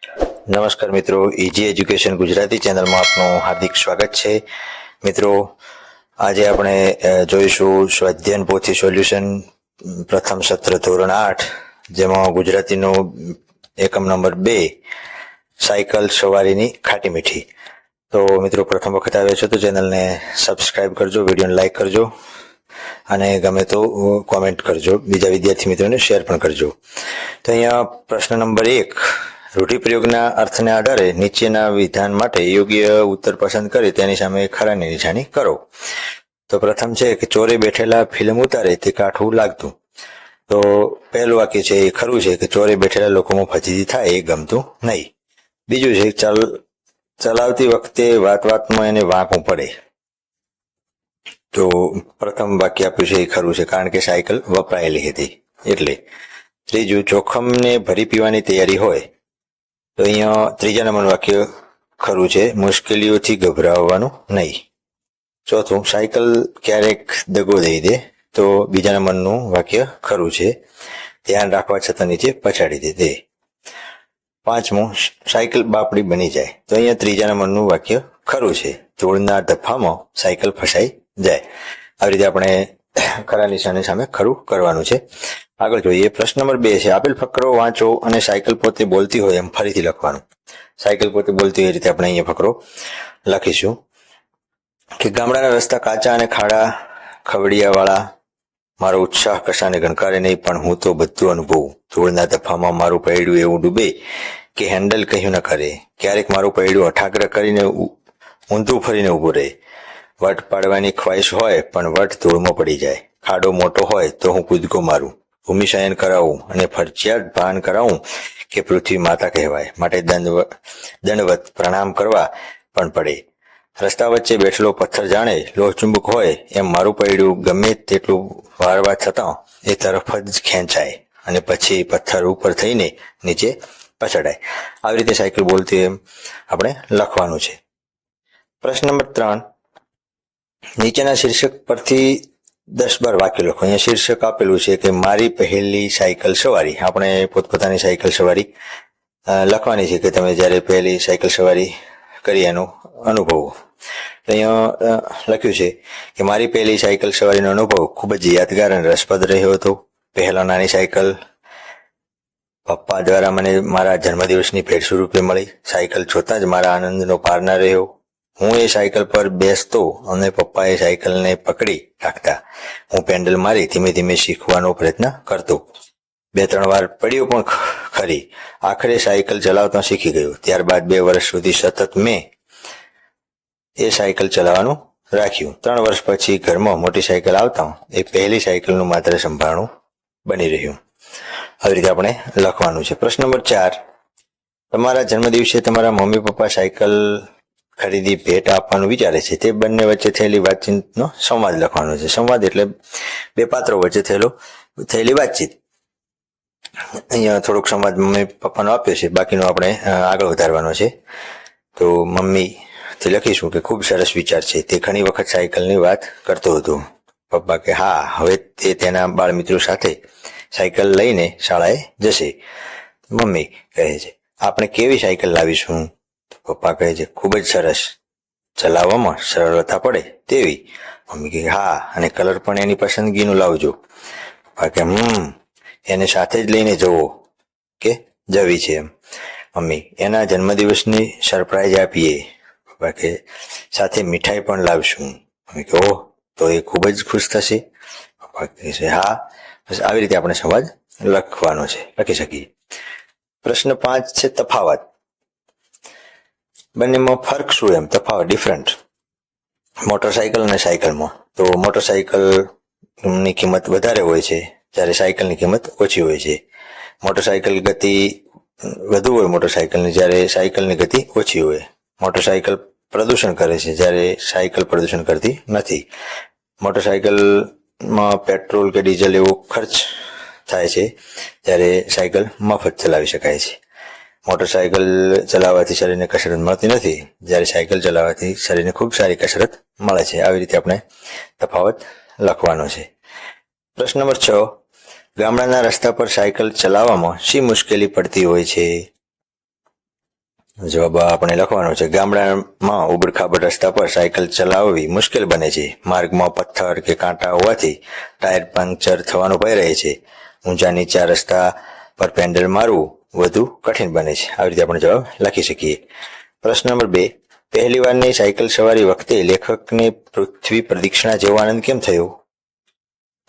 નમસ્કાર મિત્રો, EG education Gujarati ચેનલમાં આપનું હાર્દિક સ્વાગત છે. મિત્રો, આજે આપણે જોઈશું સ્વાધ્યાયન પોથી સોલ્યુશન પ્રથમ સત્ર ધોરણ 8, જેમાં ગુજરાતીનો એકમ નંબર 2 સાયકલ સવારીની ખાટી મીઠી. તો મિત્રો, પ્રથમ વખત આવ્યો છો તો ચેનલને સબસ્ક્રાઇબ કરજો, વિડીયોને લાઇક કરજો અને ગમે તો કોમેન્ટ કરજો, બીજા વિદ્યાર્થી મિત્રોને શેર પણ કરજો. તો અહીંયા પ્રશ્ન નંબર 1, રૂઢિપ્રયોગના અર્થને આધારે નીચેના વિધાન માટે યોગ્ય ઉત્તર પસંદ કરી તેની સામે ખરાની નિશાની કરો. તો પ્રથમ છે કે ચોરે બેઠેલા ફિલ્મ ઉતારે તે કાઠું લાગતું. તો પહેલું વાક્ય છે એ ખરું છે કે ચોરે બેઠેલા લોકોમાં ફજીતી થાય એ ગમતું નહીં. બીજું છે ચલાવતી વખતે વાતમાં એને વાંકવું પડે. તો પ્રથમ વાક્ય આપ્યું છે એ ખરું છે, કારણ કે સાયકલ વપરાયેલી હતી એટલે. ત્રીજું, જોખમને ભરી પીવાની તૈયારી હોય. તો અહીંયા ત્રીજા નંબરનું વાક્ય ખરું છે, મુશ્કેલીઓથી ગભરાવવાનું નહીં. ચોથું, સાયકલ ક્યારેક દગો દઈ દે. તો બીજા નંબરનું વાક્ય ખરું છે, ધ્યાન રાખવા છતાં નીચે પછાડી દે. પાંચમું, સાયકલ બાપડી બની જાય. તો અહીંયા ત્રીજા નંબરનું વાક્ય ખરું છે, ધૂળના ધફામાં સાયકલ ફસાઈ જાય. આવી રીતે આપણે ખરા નિશાની સામે ખરું કરવાનું છે. આગળ જોઈએ, પ્રશ્ન નંબર 2 છે, આપેલ ફકરો વાંચો અને સાયકલ પોતે બોલતી હોય એમ ફરીથી લખવાનું. સાયકલ પોતે બોલતી હોય રીતે આપણે અહીંયા ફકરો લખીશું કે ગામડાના રસ્તા કાચા અને ખાડા ખવડિયાવાળા, મારો ઉત્સાહ કશાને ગણકારે નહીં, પણ હું તો બધું અનુભવું. ધૂળના દફામાં મારું પૈડું એવું ડૂબે કે હેન્ડલ કહ્યું ન કરે. ક્યારેક મારું પૈડું અઠાગ્ર કરીને ઊંધું ફરીને ઊભું રહે. વટ પાડવાની ખ્વાહિશ હોય પણ વટ ધૂળમાં પડી જાય. ખાડો મોટો હોય તો હું કૂદકો મારું. ભૂમિશયન કરાવું અને ફરજિયાત ભાન કરાવું કે પૃથ્વી માતા કહેવાય, માટે દંડવત પ્રણામ કરવા પણ પડે. રસ્તા વચ્ચે બેઠેલો પથ્થર જાણે લોહચુંબક હોય એમ મારું પૈડું ગમે તેટલું વાળવા છતાં એ તરફ જ ખેંચાય અને પછી પથ્થર ઉપર થઈને નીચે પછડાય. આવી રીતે સાયકલ બોલતી એમ આપણે લખવાનું છે. પ્રશ્ન નંબર 3, નીચેના શીર્ષક પરથી 10-12 વાક્ય લખો. અહીંયા શીર્ષક આપેલું છે કે મારી પહેલી સાયકલ સવારી. આપણે પોતપોતાની સાયકલ સવારી લખવાની છે કે તમે જ્યારે પહેલી સાયકલ સવારી કરી એનો અનુભવ. અહીંયા લખ્યું છે કે મારી પહેલી સાયકલ સવારીનો અનુભવ ખૂબ જ યાદગાર અને રસપ્રદ રહ્યો હતો. પહેલા નાની સાયકલ પપ્પા દ્વારા મને મારા જન્મદિવસની ભેટ સ્વરૂપે મળી. સાયકલ જોતા જ મારા આનંદનો પાર ન રહ્યો. હું એ સાયકલ પર બેસતો અને પપ્પાએ સાયકલને પકડી રાખતા. હું પેન્ડલ મારી ધીમે ધીમે શીખવાનો પ્રયત્ન કરતો. 2-3 વાર પડ્યો પણ ખરી. આખરે સાયકલ ચલાવતા શીખી ગયો. ત્યારબાદ 2 વર્ષ સુધી સતત મેં એ સાયકલ ચલાવવાનું રાખ્યું. 3 વર્ષ પછી ઘરમાં મોટી સાયકલ આવતા એ પહેલી સાયકલનું માત્ર સંભાળણું બની રહ્યું. આવી રીતે આપણે લખવાનું છે. પ્રશ્ન નંબર 4, તમારા જન્મદિવસે તમારા મમ્મી પપ્પા સાયકલ ખરીદી ભેટ આપવાનું વિચારે છે. તે બંને વચ્ચે થયેલી વાતચીતનો સંવાદ લખવાનો છે. સંવાદ એટલે 2 પાત્રો વચ્ચે થયેલી વાતચીત. અહીંયા થોડોક સંવાદ મમ્મી પપ્પાનો આપ્યો છે, બાકીનો આપણે આગળ વધારવાનો છે. તો મમ્મીથી લખીશું કે ખૂબ સરસ વિચાર છે. તે ઘણી વખત સાયકલની વાત કરતો હતો. પપ્પા કે હા, હવે તે તેના બાળ મિત્રો સાથે સાયકલ લઈને શાળાએ જશે. મમ્મી કહે છે, આપણે કેવી સાયકલ લાવીશું? પપ્પા કહે છે, ખૂબ જ સરસ, ચલાવવામાં સરળતા પડે તેવી. મમ્મી કહે હા, અને કલર પણ એની પસંદગીનું લાવજો. પપ્પા કે એને સાથે જ લઈને જવો કે જવી છે એમ. મમ્મી, એના જન્મદિવસની સરપ્રાઈઝ આપીએ. પપ્પા કે સાથે મીઠાઈ પણ લાવશું. મમ્મી કે ઓહ, તો એ ખૂબ જ ખુશ થશે. પપ્પા કહે છે હા. બસ આવી રીતે આપણે સંવાદ લખવાનો છે, લખી શકીએ. પ્રશ્ન 5 છે, તફાવત. બંનેમાં ફરક શું એમ, તફાવત, ડિફરન્ટ. મોટરસાયકલ અને સાયકલમાં. તો મોટરસાયકલની કિંમત વધારે હોય છે જ્યારે સાયકલની કિંમત ઓછી હોય છે. મોટરસાયકલ ગતિ વધુ હોય મોટરસાયકલની, જ્યારે સાયકલની ગતિ ઓછી હોય. મોટરસાયકલ પ્રદૂષણ કરે છે જ્યારે સાયકલ પ્રદૂષણ કરતી નથી. મોટરસાયકલમાં પેટ્રોલ કે ડીઝલ એવો ખર્ચ થાય છે, જ્યારે સાયકલ મફત ચલાવી શકાય છે. મોટરસાયકલ ચલાવવાથી શરીરને કસરત મળતી નથી, જ્યારે સાયકલ ચલાવવાથી શરીરને ખૂબ સારી કસરત મળે છે. આવી રીતે આપણે તફાવત લખવાનો છે. પ્રશ્ન નંબર 6, ગામડાના રસ્તા પર સાયકલ ચલાવવામાં શી મુશ્કેલી પડતી હોય છે? જવાબ આપણે લખવાનો છે. ગામડામાં ઉબડખાબડ રસ્તા પર સાયકલ ચલાવવી મુશ્કેલ બને છે. માર્ગમાં પથ્થર કે કાંટા હોવાથી ટાયર પંક્ચર થવાનો ભય રહે છે. ઊંચા નીચા રસ્તા પર પેન્ડલ મારવું વધુ કઠિન બને છે. આવી રીતે આપણે જવાબ લખી શકીએ. પ્રશ્ન નંબર 2. પહેલી વારની સાયકલ સવારી વખતે લેખકને પૃથ્વી પ્રદક્ષિણા જેવો આનંદ કેમ થયો?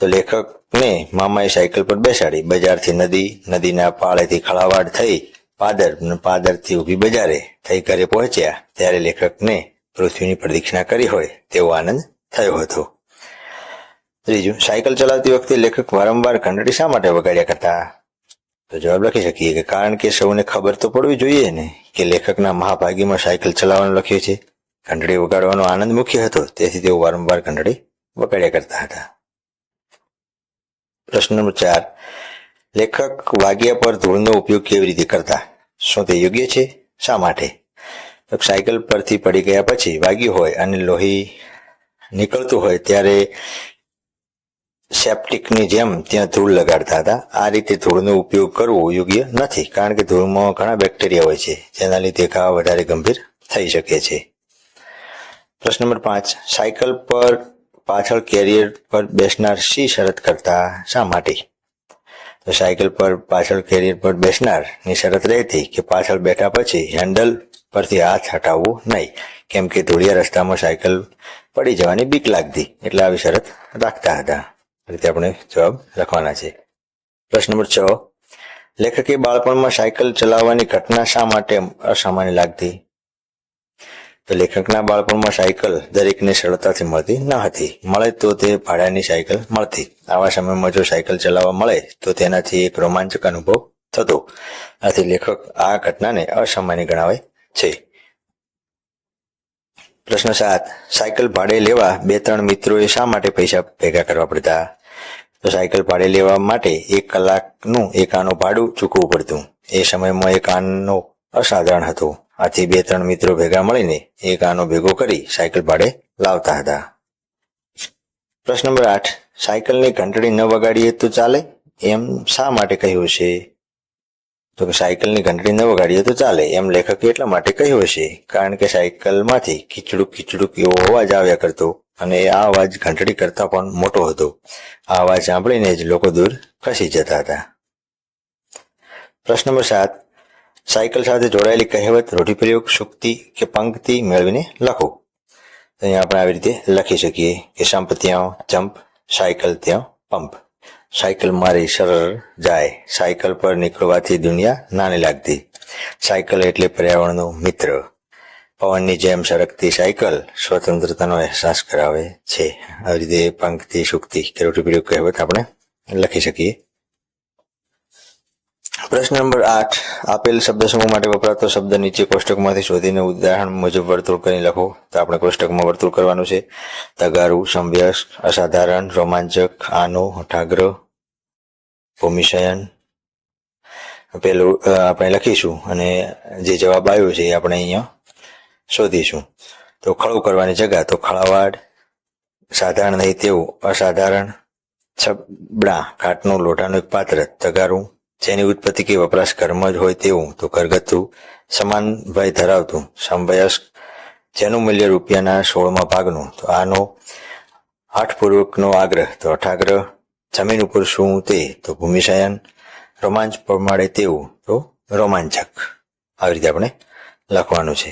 તો લેખકને મામાએ સાયકલ પર બેસાડી, બજારથી નદી, નદીના પાળેથી ખળાવાડ થઈ પાદર, પાદરથી ઊભી બજારે થઈ ઘરે પહોંચ્યા ત્યારે લેખકને પૃથ્વીની પ્રદક્ષિણા કરી હોય તેવો આનંદ થયો હતો. ત્રીજું, સાયકલ ચલાવતી વખતે લેખક વારંવાર ઘંટડી શા માટે વગાડ્યા કરતા? તો જવાબ લખી શકીએ કે કારણ કે સૌને ખબર તો પડવી જોઈએ ને કે લેખકના મહાભાગીમાં સાયકલ ચલાવવાનું લખ્યું છે. ઘંટડી વગાડવાનો આનંદ મુખ્ય હતો, તેથી તેઓ વારંવાર ઘંટડી વગાડ્યા કરતા હતા. પ્રશ્ન નંબર 4. લેખક વાગ્યા પર ધૂળનો ઉપયોગ કેવી રીતે કરતા? શું તે યોગ્ય છે? શા માટે? તો સાયકલ પરથી પડી ગયા પછી વાગ્યું હોય અને લોહી નીકળતું હોય ત્યારે સેપ્ટિકની જેમ ત્યાં ધૂળ લગાડતા હતા. આ રીતે ધૂળનો ઉપયોગ કરવો યોગ્ય નથી, કારણ કે ધૂળમાં ઘણા બેક્ટેરિયા હોય છે, જેના લીધે ઘા વધારે ગંભીર થઈ શકે છે. પ્રશ્ન નંબર 5. સાયકલ પર પાછળ કેરિયર પર બેસનાર શી શરત કરતા? શા માટે? તો સાયકલ પર પાછળ કેરિયર પર બેસનારની શરત રહેતી કે પાછળ બેઠા પછી હેન્ડલ પરથી હાથ હટાવવો નહીં, કેમ કે ધૂળિયા રસ્તામાં સાયકલ પડી જવાની બીક લાગતી, એટલે આવી શરત રાખતા હતા. રીતે આપણે જવાબ લખવાના છે. પ્રશ્ન નંબર 6. લેખકે બાળપણમાં સાયકલ ચલાવવાની ઘટના શા માટે અસામાન્ય લાગતી? તો લેખકના બાળપણમાં સાયકલ દરેકને સરળતાથી મળતી ન હતી. મળે તો તે ભાડાની સાયકલ મળતી. આવા સમયમાં જો સાયકલ ચલાવવા મળે તો તેનાથી એક રોમાંચક અનુભવ થતો. આથી લેખક આ ઘટનાને અસામાન્ય ગણાવે છે. પ્રશ્ન 7. સાયકલ ભાડે લેવા 2-3 મિત્રોએ શા માટે પૈસા ભેગા કરવા પડતા? તો સાયકલ ભાડે લેવા માટે 1 કલાકનું 1 આનું ભાડું ચૂકવવું પડતું. એ સમયમાં 1 આનો અસાધારણ હતો. આથી 2-3 મિત્રો ભેગા મળીને 1 આનો ભેગો કરી સાયકલ ભાડે લાવતા હતા. પ્રશ્ન નંબર 8. સાયકલની ઘંટડી ન વગાડીએ તો ચાલે એમ શા માટે કહ્યું છે? તો કે સાયકલની ઘંટડી ન વગાડીએ તો ચાલે એમ લેખકે એટલા માટે કહ્યું હશે, કારણ કે સાયકલમાંથી ખીચડુક ખીચડુક એવો અવાજ આવ્યા કરતો અને આ અવાજ ઘંટડી કરતા પણ મોટો હતો. આ અવાજ સાંભળીને જ લોકો દૂર ખસી જતા હતા. પ્રશ્ન નંબર 7. સાયકલ સાથે જોડાયેલી કહેવત, રૂઢિપ્રયોગ, સૂક્તિ કે પંક્તિ મેળવીને લખો. તો અહીંયા આપણે આવી રીતે લખી શકીએ કે સંપ ત્યાં જંપ, સાયકલ ત્યાં પંપ, સાયકલ મારી સરળ જાય, સાયકલ પર નીકળવાથી દુનિયા નાની લાગતી, સાયકલ એટલે પર્યાવરણનો મિત્ર, પવનની જેમ સરકતી સાયકલ સ્વતંત્રતાનો અહેસાસ કરાવે છે. આવી રીતે પંક્તિ, સૂક્તિ કે રૂઢિપ્રયોગ કહેવત આપણે લખી શકીએ. પ્રશ્ન નંબર 8. આપેલ શબ્દ સમૂહ માટે વપરાતો શબ્દ નીચે કોષ્ટકમાંથી શોધીને ઉદાહરણ મુજબ વર્તુળ કરી લખો. તો આપણે કોષ્ટકમાં વર્તુળ કરવાનું છે. તગારું, સમવ્યસ્ક, અસાધારણ, રોમાંચક, આનો, હઠાગ્રહ, ભૂમિશયન. પેલું આપણે લખીશું અને જે જવાબ આવ્યો છે એ આપણે અહીંયા શોધીશું. તો ખળું કરવાની જગ્યા તો ખળાવાડ, સાધારણ નહીં તેવું અસાધારણ, છબડા ઘાટનું લોઢાનું એક પાત્ર, તગારું જેની ઉત્પત્તિ કે વપરાશ ઘરમાં જ હોય તેવું તો ઘરગથ્થું, સમાન ભય ધરાવતું સમવયસ્ક જેનું મૂલ્ય રૂપિયાના 16મા ભાગનું તો આનો, હઠપૂર્વકનો આગ્રહ તો હઠાગ્રહ, જમીન ઉપર શું તે તો ભૂમિશયન, રોમાંચ પમાડે તેવું તો રોમાંચક. આવી રીતે આપણે લખવાનું છે.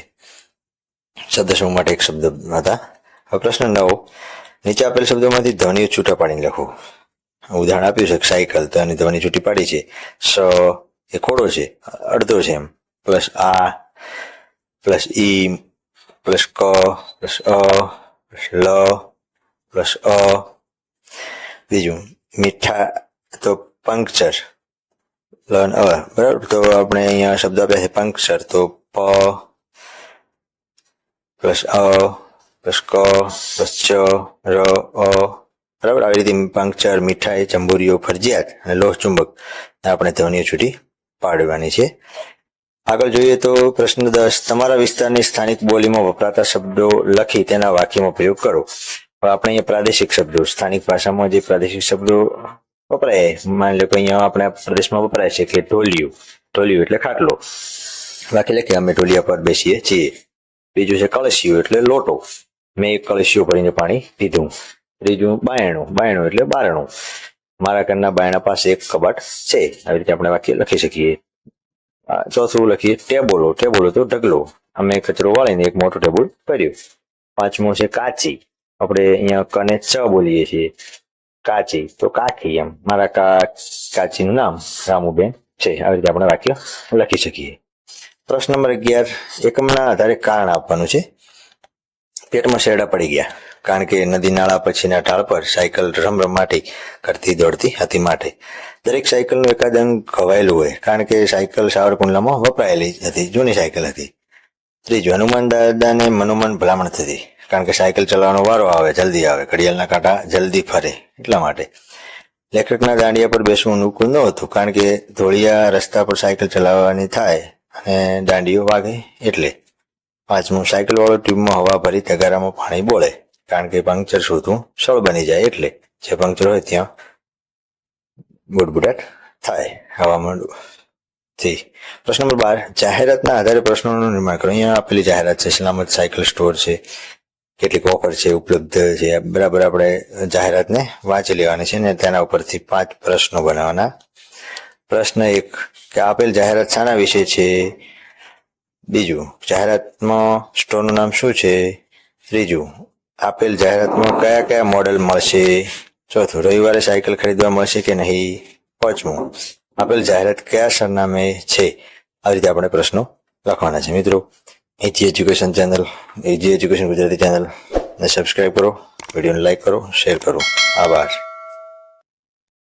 શબ્દ સમૂહ માટે એક શબ્દ હતા. હવે પ્રશ્ન 9. નીચે આપેલ શબ્દોમાંથી ધ્વનિઓ છૂટા પાડીને લખો. ઉદાહરણ આપ્યું છે સાયકલ, તો એની ધ્વનિ છૂટી પાડી છે. સ એ ખોડો છે, અડધો છે એમ, પ્લસ આ, પ્લસ ઈ, પ્લસ ક, પ્લસ અ, પ્લસ લ, પ્લસ અ. બીજું મીઠા તો પંક્ચર, લ અ, બરાબર. તો આપણે અહીંયા શબ્દ આપ્યા છે પંક્ચર, તો પ પ્લસ અ પ્લસ ક પ્લસ ચ ર અ, બરાબર. આવી રીતે પંક્ચર, મીઠાઈ, ચંબુરીઓ, ફરજિયાત અને લોહ ચુંબક આપણે ધ્વનિઓ છૂટી પાડવાની છે. આગળ જોઈએ તો પ્રશ્ન 10. તમારા વિસ્તારની સ્થાનિક બોલીમાં વપરાતા શબ્દો લખી તેના વાક્યમાં પ્રયોગ કરો. આપણે અહીંયા પ્રાદેશિક શબ્દો, સ્થાનિક ભાષામાં જે પ્રાદેશિક શબ્દો વપરાય, માની લો કે અહીંયા આપણા પ્રદેશમાં વપરાય છે કે ઢોલિયું, ઢોલિયું એટલે ખાટલો. બાકી લખીએ અમે ટોલિયા પર બેસીએ છીએ. બીજું છે કળશિયું એટલે લોટો, મેં એક કળશિયું ભરીને પાણી પીધું. ત્રીજું બાયણું, બાયણું એટલે બારણું, મારા ઘરના બાયણા પાસે એક કબાટ છે. આવી રીતે આપણે વાક્ય લખી શકીએ. ચોથું લખીએ ટેબોલો, ટેબોલો તો ઢગલો, અમે કચરો વાળીને એક મોટું ટેબલ કર્યું. પાંચમું છે કાચી, આપણે અહીંયા કને ચ બોલીએ છીએ, કાચી તો કાકી, એમ મારા કાચીનું નામ રામુબેન છે. આવી રીતે આપણે વાક્ય લખી શકીએ. પ્રશ્ન નંબર 11, એકમના આધારે કારણ આપવાનું છે. પેટમાં શેરડા પડી ગયા કારણ કે નદી નાળા પછીના ઢાળ પર સાયકલ રમરમાટી કરતી દોડતી હતી માટે. દરેક સાયકલનું એકાદ અંગ ઘવાયેલું હોય કારણ કે સાયકલ સાવરકુંડલામાં વપરાયેલી હતી, જૂની સાયકલ હતી. ત્રીજું, હનુમાન દાદાને મનોમન ભલામણ થતી કારણ કે સાયકલ ચલાવવાનો વારો આવે જલ્દી આવે, ઘડિયાળના કાંટા જલ્દી ફરે એટલા માટે. લેખકના દાંડિયા પર બેસવું અનુકૂળ ન હતું કારણ કે ધોળિયા રસ્તા પર સાયકલ ચલાવવાની થાય અને દાંડીઓ વાગે એટલે. પાંચમું, સાયકલ વાળો ટ્યુબમાં હવા ભરી તગારામાં પાણી બોળે કારણ કે પંક્ચર શોધવું સરળ બની જાય એટલે. જે પંક્ચર હોય ત્યાં બુડબુડાટ થાય હવામાનથી. પ્રશ્ન નંબર 12, જાહેરાતના આધારે પ્રશ્નોનું નિર્માણ કરો. અહીંયા આપેલી જાહેરાત છે, સલામત સાયકલ સ્ટોર છે, કેટલીક ઓફર છે, ઉપલબ્ધ છે, બરાબર આપણે જાહેરાતને વાંચી લેવાની છે ને તેના ઉપરથી 5 પ્રશ્નો બનાવવાના. પ્રશ્ન 1, કે આપેલ જાહેરાત શાના વિશે છે? બીજું, જાહેરાતમાં સ્ટોરનું નામ શું છે? ત્રીજું, આપેલ જાહેરાતમાં કયા કયા મોડેલ મળશે? ચોથું, રવિવારે સાયકલ ખરીદવા મળશે કે નહીં? પાંચમું, આપેલ જાહેરાત કયા સરનામે છે? આવી રીતે આપણે પ્રશ્નો લખવાના છે. મિત્રો, easy education channel, easy education Gujarati channel ને સબસ્ક્રાઈબ કરો, વિડીયોને લાઈક કરો, શેર કરો. આભાર.